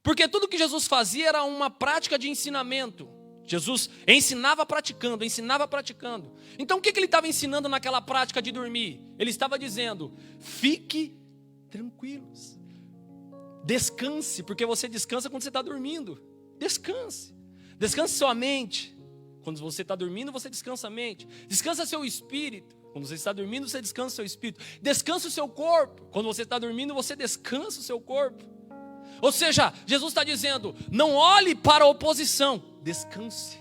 B: Porque tudo que Jesus fazia era uma prática de ensinamento. Jesus ensinava praticando, ensinava praticando. Então o que ele estava ensinando naquela prática de dormir? Ele estava dizendo, fique tranquilos. Descanse, porque você descansa quando você está dormindo. Descanse. Descanse sua mente. Quando você está dormindo, você descansa a mente. Descansa seu espírito. Quando você está dormindo, você descansa o seu espírito. Descansa o seu corpo. Quando você está dormindo, você descansa o seu corpo. Ou seja, Jesus está dizendo, não olhe para a oposição. Descanse.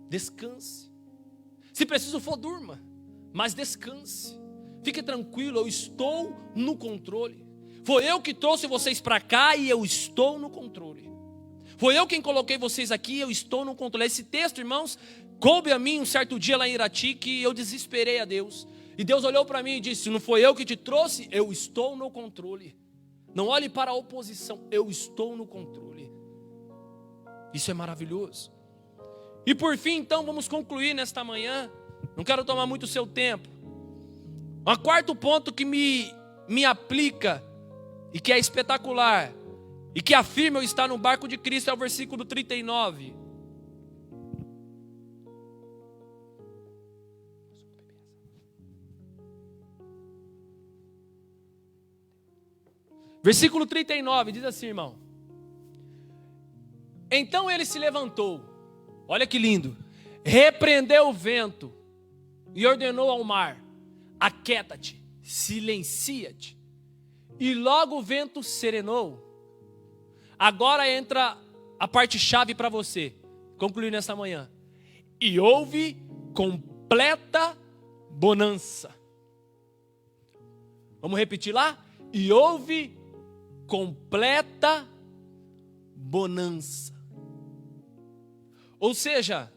B: Descanse. Se preciso for, durma. Mas descanse. Fique tranquilo, eu estou no controle. Foi eu que trouxe vocês para cá e eu estou no controle. Foi eu quem coloquei vocês aqui e eu estou no controle. Esse texto, irmãos, coube a mim um certo dia lá em Irati que eu desesperei a Deus. E Deus olhou para mim e disse, não foi eu que te trouxe, eu estou no controle. Não olhe para a oposição, eu estou no controle. Isso é maravilhoso. E por fim, então, vamos concluir nesta manhã. Não quero tomar muito o seu tempo. Um quarto ponto que me aplica e que é espetacular e que afirma eu estar no barco de Cristo é o versículo 39. Versículo 39 diz assim, irmão. Então ele se levantou, olha que lindo, repreendeu o vento e ordenou ao mar, aquieta-te, silencia-te. E logo o vento serenou. Agora entra a parte chave para você, concluir nessa manhã. E houve completa bonança. Vamos repetir lá? E houve completa bonança. Ou seja,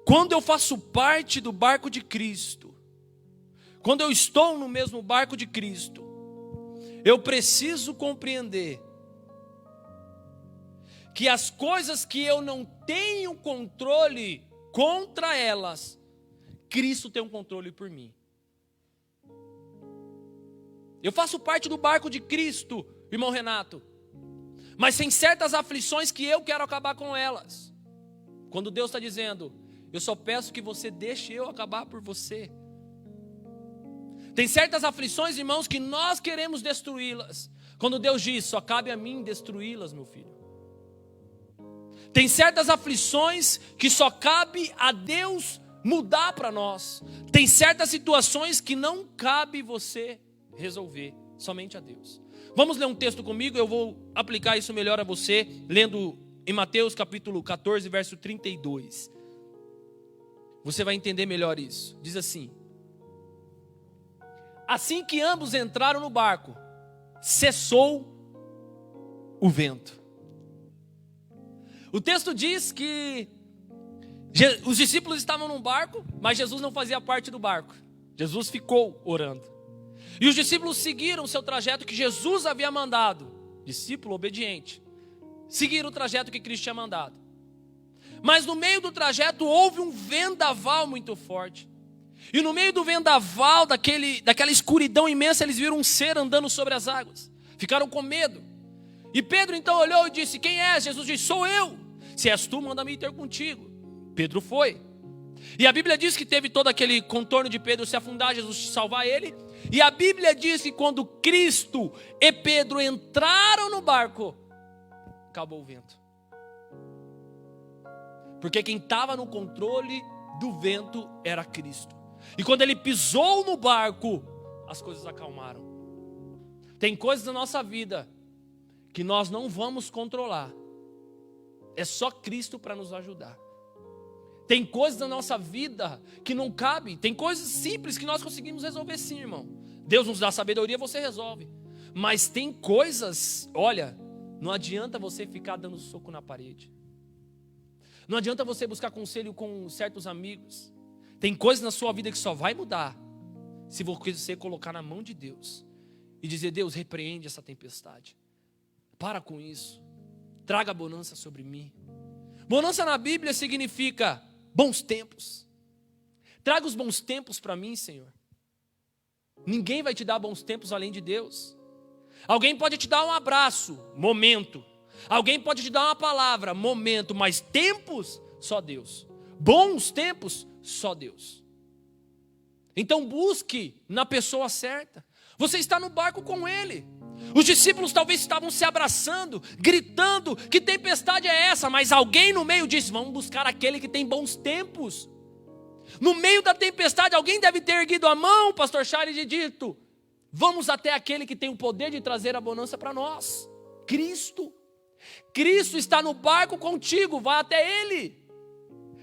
B: quando eu faço parte do barco de Cristo, quando eu estou no mesmo barco de Cristo, eu preciso compreender que as coisas que eu não tenho controle contra elas, Cristo tem um controle por mim. Eu faço parte do barco de Cristo, irmão Renato. Mas tem certas aflições que eu quero acabar com elas. Quando Deus está dizendo, eu só peço que você deixe eu acabar por você. Tem certas aflições, irmãos, que nós queremos destruí-las. Quando Deus diz, só cabe a mim destruí-las, meu filho. Tem certas aflições que só cabe a Deus mudar para nós. Tem certas situações que não cabe você resolver, somente a Deus. Vamos ler um texto comigo, eu vou aplicar isso melhor a você, lendo em Mateus capítulo 14, verso 32. Você vai entender melhor isso. Diz assim: assim que ambos entraram no barco, cessou o vento. O texto diz que os discípulos estavam num barco, mas Jesus não fazia parte do barco. Jesus ficou orando. E os discípulos seguiram o seu trajeto que Jesus havia mandado. Discípulo obediente. Seguiram o trajeto que Cristo tinha mandado. Mas no meio do trajeto houve um vendaval muito forte. E no meio do vendaval, daquela escuridão imensa, eles viram um ser andando sobre as águas. Ficaram com medo. E Pedro então olhou e disse, quem és? Jesus disse, sou eu. Se és tu, manda-me ir ter contigo. Pedro foi. E a Bíblia diz que teve todo aquele contorno de Pedro se afundar, Jesus salvar ele. E a Bíblia diz que quando Cristo e Pedro entraram no barco, acabou o vento. Porque quem estava no controle do vento era Cristo. E quando ele pisou no barco, as coisas acalmaram. Tem coisas na nossa vida que nós não vamos controlar. É só Cristo para nos ajudar. Tem coisas na nossa vida que não cabe. Tem coisas simples que nós conseguimos resolver sim, irmão. Deus nos dá sabedoria, você resolve. Mas tem coisas, olha, não adianta você ficar dando soco na parede. Não adianta você buscar conselho com certos amigos. Tem coisas na sua vida que só vai mudar se você colocar na mão de Deus e dizer, Deus, repreende essa tempestade. Para com isso. Traga bonança sobre mim. Bonança na Bíblia significa bons tempos. Traga os bons tempos para mim, Senhor. Ninguém vai te dar bons tempos além de Deus. Alguém pode te dar um abraço, momento. Alguém pode te dar uma palavra, momento. Mas tempos, só Deus. Bons tempos, só Deus. Então busque na pessoa certa. Você está no barco com Ele. Os discípulos talvez estavam se abraçando, gritando, que tempestade é essa? Mas alguém no meio disse, vamos buscar aquele que tem bons tempos. No meio da tempestade, alguém deve ter erguido a mão, pastor Charles, e dito, vamos até aquele que tem o poder de trazer a bonança para nós. Cristo. Cristo está no barco contigo, vá até Ele.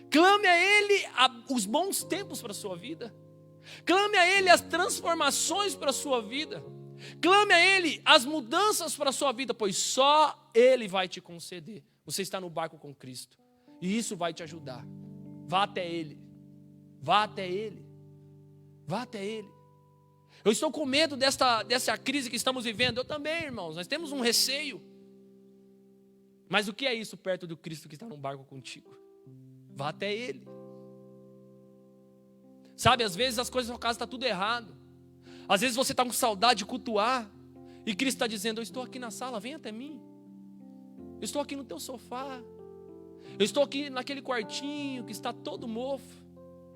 B: Clame a Ele os bons tempos para a sua vida. Clame a Ele as transformações para a sua vida. Clame a Ele as mudanças para a sua vida, pois só Ele vai te conceder. Você está no barco com Cristo. E isso vai te ajudar. Vá até Ele. Vá até Ele. Vá até Ele. Eu estou com medo dessa crise que estamos vivendo. Eu também, irmãos. Nós temos um receio. Mas o que é isso perto do Cristo que está no barco contigo? Vá até Ele. Sabe, às vezes as coisas na casa estão tudo errado. Às vezes você está com saudade de cultuar. E Cristo está dizendo, eu estou aqui na sala, vem até mim. Eu estou aqui no teu sofá. Eu estou aqui naquele quartinho que está todo mofo,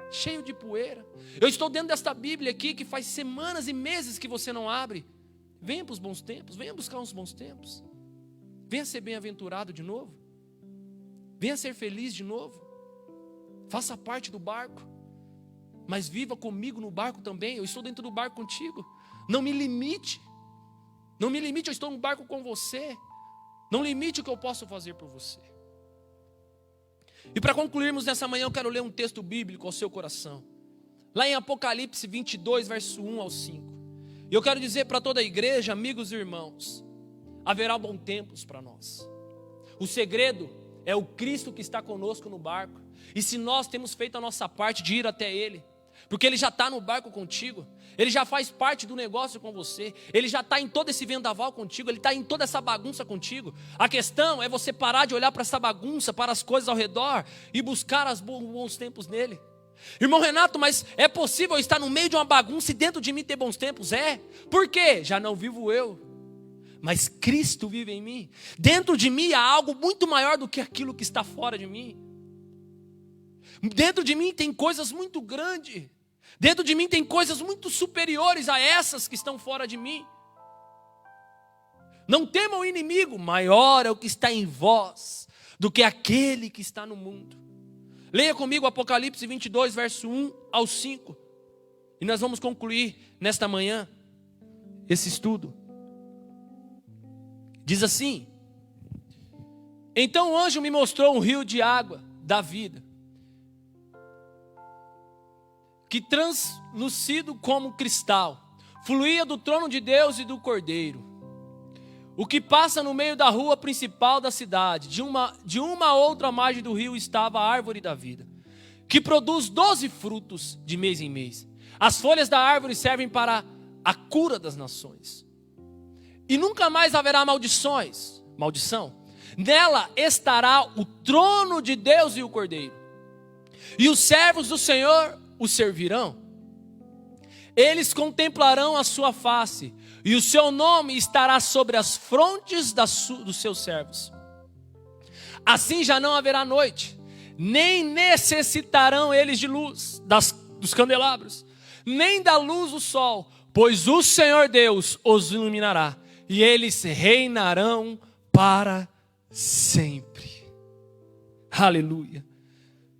B: cheio de poeira. Eu estou dentro desta Bíblia aqui que faz semanas e meses que você não abre. Venha para os bons tempos, venha buscar uns bons tempos. Venha ser bem-aventurado de novo. Venha ser feliz de novo. Faça parte do barco. Mas viva comigo no barco também. Eu estou dentro do barco contigo. Não me limite. Não me limite, eu estou no barco com você. Não limite o que eu posso fazer por você. E para concluirmos nessa manhã, eu quero ler um texto bíblico ao seu coração. Lá em Apocalipse 22, verso 1 ao 5. E eu quero dizer para toda a igreja, amigos e irmãos, haverá bons tempos para nós. O segredo é o Cristo que está conosco no barco. E se nós temos feito a nossa parte de ir até Ele, porque Ele já está no barco contigo, Ele já faz parte do negócio com você, Ele já está em todo esse vendaval contigo, Ele está em toda essa bagunça contigo. A questão é você parar de olhar para essa bagunça, para as coisas ao redor e buscar os bons tempos nele. Irmão Renato, mas é possível estar no meio de uma bagunça e dentro de mim ter bons tempos? É. Por quê? Já não vivo eu, mas Cristo vive em mim. Dentro de mim há algo muito maior do que aquilo que está fora de mim. Dentro de mim tem coisas muito grandes. Dentro de mim tem coisas muito superiores a essas que estão fora de mim. Não temam o inimigo, maior é o que está em vós do que aquele que está no mundo. Leia comigo Apocalipse 22, verso 1 ao 5. E nós vamos concluir nesta manhã esse estudo. Diz assim: então o anjo me mostrou um rio de água da vida, que translúcido como cristal, fluía do trono de Deus e do Cordeiro. O que passa no meio da rua principal da cidade, de uma outra margem do rio estava a árvore da vida, que produz 12 frutos de mês em mês. As folhas da árvore servem para a cura das nações. E nunca mais haverá maldição. Nela estará o trono de Deus e o Cordeiro. E os servos do Senhor o servirão. Eles contemplarão a sua face, e o seu nome estará sobre as frontes dos seus servos. Assim já não haverá noite, nem necessitarão eles de luz dos candelabros, nem da luz do sol, pois o Senhor Deus os iluminará, e eles reinarão para sempre. Aleluia.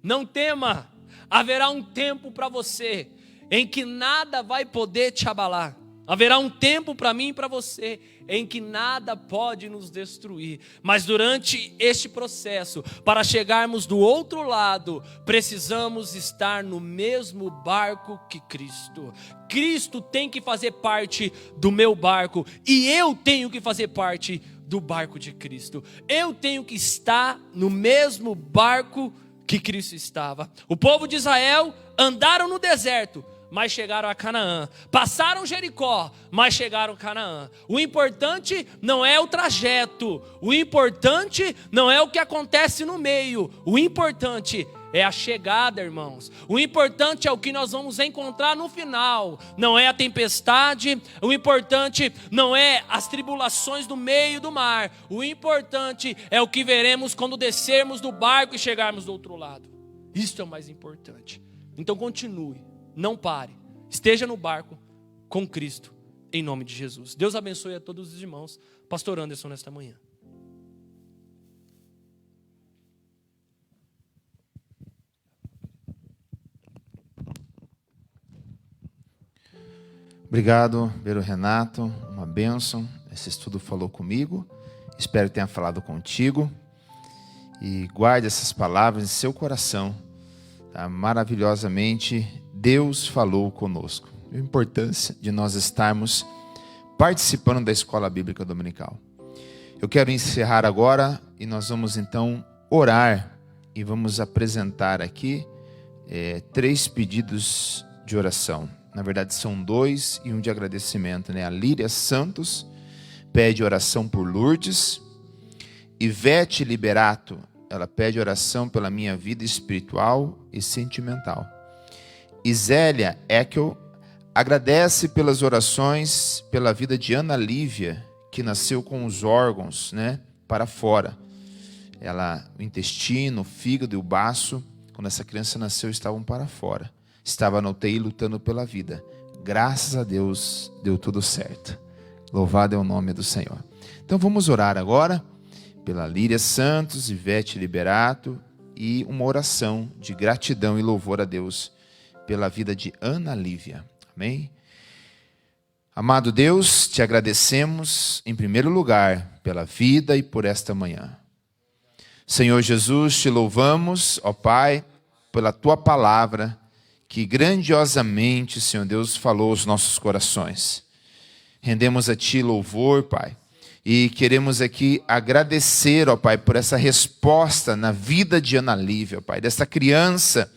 B: Não tema, haverá um tempo para você em que nada vai poder te abalar. Haverá um tempo para mim e para você em que nada pode nos destruir. Mas durante este processo, para chegarmos do outro lado, precisamos estar no mesmo barco que Cristo. Cristo tem que fazer parte do meu barco e eu tenho que fazer parte do barco de Cristo. Eu tenho que estar no mesmo barco que Cristo estava. O povo de Israel andaram no deserto, mas chegaram a Canaã. Passaram Jericó, mas chegaram a Canaã. O importante não é o trajeto. O importante não é o que acontece no meio. O importante é a chegada, irmãos. O importante é o que nós vamos encontrar no final. Não é a tempestade. O importante não é as tribulações do meio do mar. O importante é o que veremos quando descermos do barco e chegarmos do outro lado. Isso é o mais importante. Então continue. Não pare, esteja no barco com Cristo, em nome de Jesus. Deus abençoe a todos os irmãos. Pastor Anderson, nesta manhã.
C: Obrigado, Beiro Renato, uma bênção. Esse estudo falou comigo, espero que tenha falado contigo. E guarde essas palavras em seu coração, tá? Maravilhosamente, Deus falou conosco. A importância de nós estarmos participando da Escola Bíblica Dominical. Eu quero encerrar agora e nós vamos então orar e vamos apresentar aqui 3 pedidos de oração. Na verdade são 2 e um de agradecimento, né? A Líria Santos pede oração por Lourdes. Ivete Liberato, ela pede oração pela minha vida espiritual e sentimental. Isélia Eckel agradece pelas orações pela vida de Ana Lívia, que nasceu com os órgãos, né, para fora. O intestino, o fígado e o baço, quando essa criança nasceu, estavam para fora. Estava na UTI lutando pela vida. Graças a Deus, deu tudo certo. Louvado é o nome do Senhor. Então vamos orar agora pela Líria Santos, Ivete Liberato e uma oração de gratidão e louvor a Deus pela vida de Ana Lívia. Amém? Amado Deus, te agradecemos em primeiro lugar pela vida e por esta manhã. Senhor Jesus, te louvamos, ó Pai, pela tua palavra que grandiosamente, Senhor Deus, falou aos nossos corações. Rendemos a ti louvor, Pai, e queremos aqui agradecer, ó Pai, por essa resposta na vida de Ana Lívia, ó Pai, dessa criança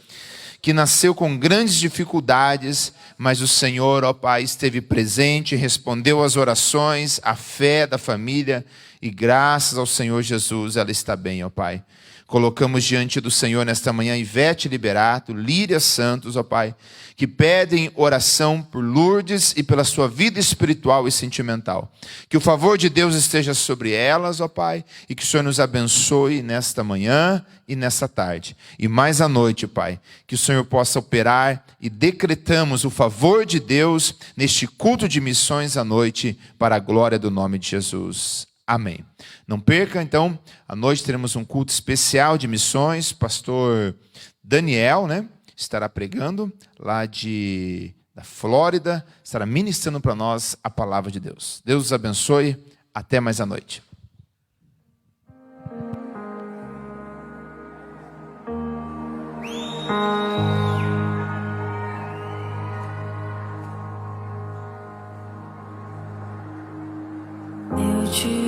C: que nasceu com grandes dificuldades, mas o Senhor, ó Pai, esteve presente, respondeu às orações, à fé da família, e graças ao Senhor Jesus, ela está bem, ó Pai. Colocamos diante do Senhor nesta manhã Ivete Liberato, Líria Santos, ó Pai, que pedem oração por Lourdes e pela sua vida espiritual e sentimental. Que o favor de Deus esteja sobre elas, ó Pai, e que o Senhor nos abençoe nesta manhã e nesta tarde. E mais à noite, Pai, que o Senhor possa operar e decretamos o favor de Deus neste culto de missões à noite para a glória do nome de Jesus. Amém. Não perca, então, à noite teremos um culto especial de missões. Pastor Daniel, estará pregando lá da Flórida, estará ministrando para nós a palavra de Deus. Deus os abençoe. Até mais à noite.
D: Eu te